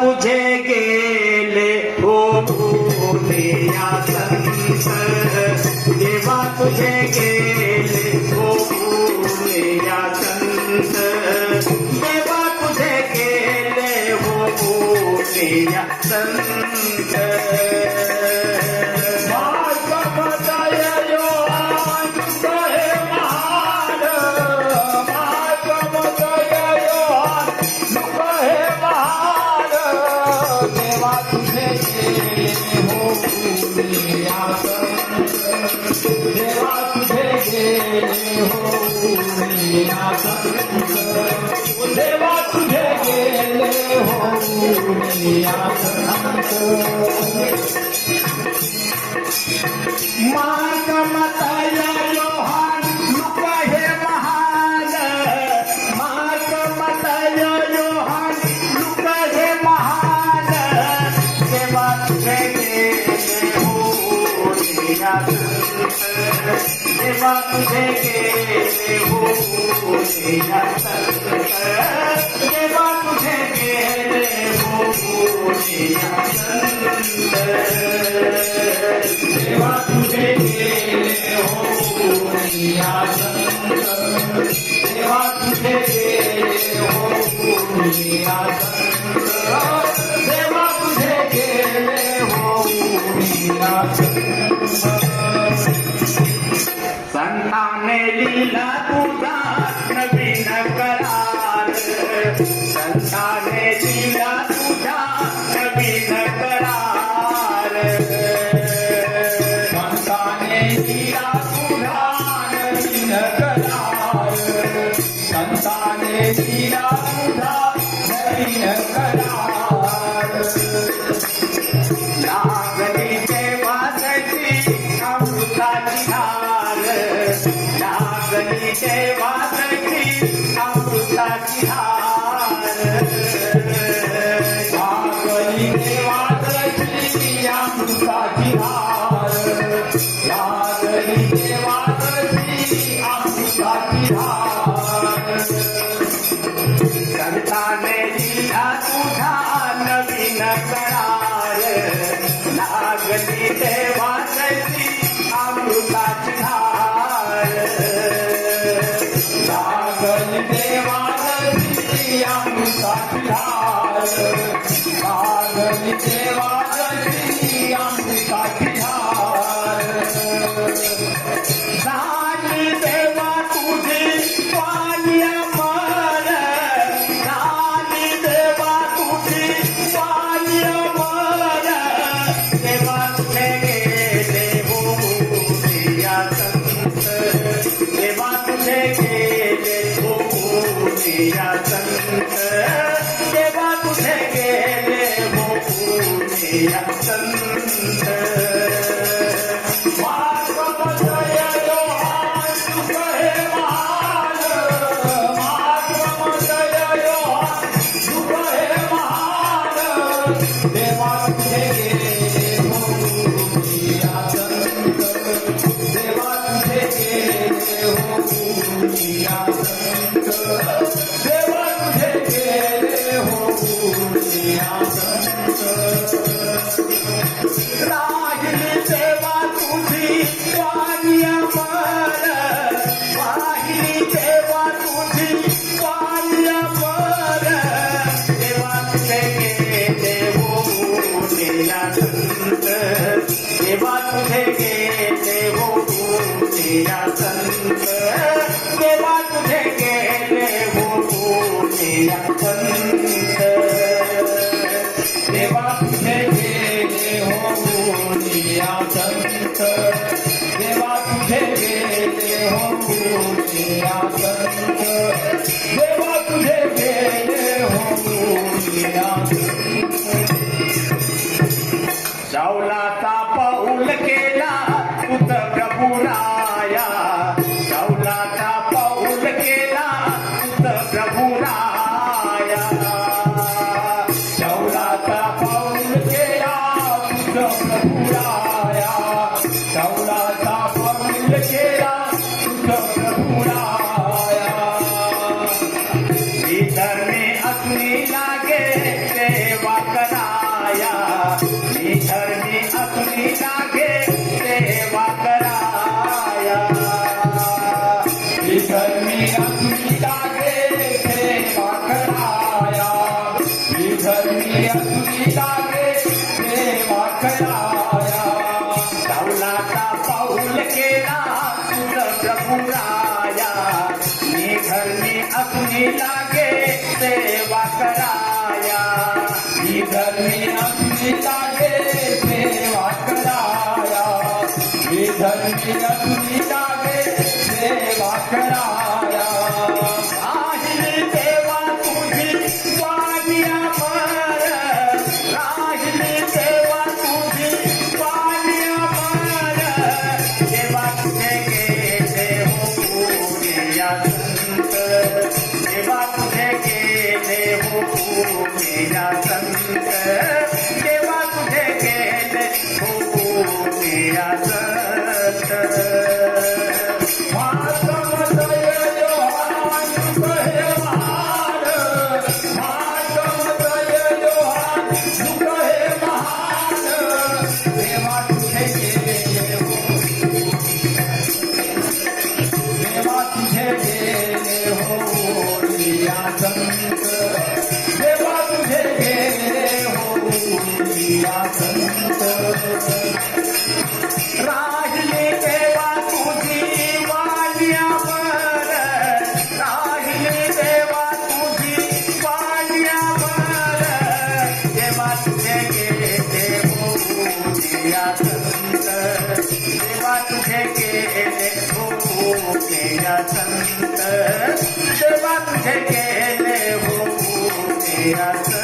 तुझे गेले होऊन या संत, देवा तुझे गेले होऊन या संत, देवा तुझे गेले होऊन या संत. देवा तुझे गेले होऊन या संत. मार्ग मताया योहान लुक हे महान, मार्ग मताया योहान लुक हे महान, देवा तुझे गेले होऊन या संत, देवा तुझे गेले होऊन या संत, देवा तुझे गेले होऊन या संत. देवा तुझे गेले होऊन या संत, देवा तुझे गेले होऊन या संत, देवा तुझे गेले होऊन या संत. संताने लिहिला तुझा नवीन करार, संताने लिहिला तुझा नवीन करार, संताने दिला तुझा नवीन करार, संताने दिला तुझा नवीन करार. लागली देवाची अमृताची धार, लागली देवाची अमृताची धार, लागली देवाची अमृताची धार, लागली देवाची अमृताची धार. संताने दिला तुझा नवीन करार, लागली देवाची अमृताची धार, लागली देवाची अमृताची धार, लागली देवाची अमृताची धार. झाली देवा तुझी पाणी अमर, झाली देवा तुझी पाणी अमर, देवा तुझे गेले होऊन या संत, देवा तुझे गेले होऊन या संत, देवा तुझे गेले होऊन या संत. मार्ग मजय योहान लुक हे महान, मार्ग मजय योहान लुक हे महान, देवा तुझे गेले होऊन या संत, देवा तुझे गेले होऊन या संत, देवा तुझे गेले होऊन या संत. राहिली देवा तुझी पाणी अमर, राहिली देवा तुझी पाणी अमर, देवा तुझे गेले होऊन या संत, देवा तुझे गेले होऊन या संत, देवा तुझे गेले होऊन या संत. देवा तुझे गेले होऊन या संत, देवा तुझे गेले होऊन या संत, देवा तुझे गेले होऊन या संत. शाऊलाचा पाऊल केला तुझ प्रभुराया, शाऊलाचा पाऊल केला तुझ प्रभुराया, शाऊलाचा पाऊल केला तुझ प्रभुराया, शाऊलाचा पाऊल केला तुझ प्रभुराया. धर्मी अग्नी लागे तेव्हा असुरी लागे देवा कराया पावलाचा पाऊल केला तुझ प्रभुराया मी धर्मी असुनी लागे सेवा कराया ही धर्मी असुरी लागे देवा कराया ही धर्मी असुरी लागे देवा कराया राहिली देवा तुझी वानिया मर राहिली देवा तुझी वानिया मर देवा तुझे गेले हो पुण्या संत देवा तुझे गेले हो पुण्या संत देवा तुझे गेले हो पुण्या संत राहिली देवा तुझी वानियावर राहिली देवा तुझी वानियावर देवा तुझे गेले हो पुण्या संत देवा तुझे गेले हो पुण्या संत देवा तुझे गेले हो पुण्या संत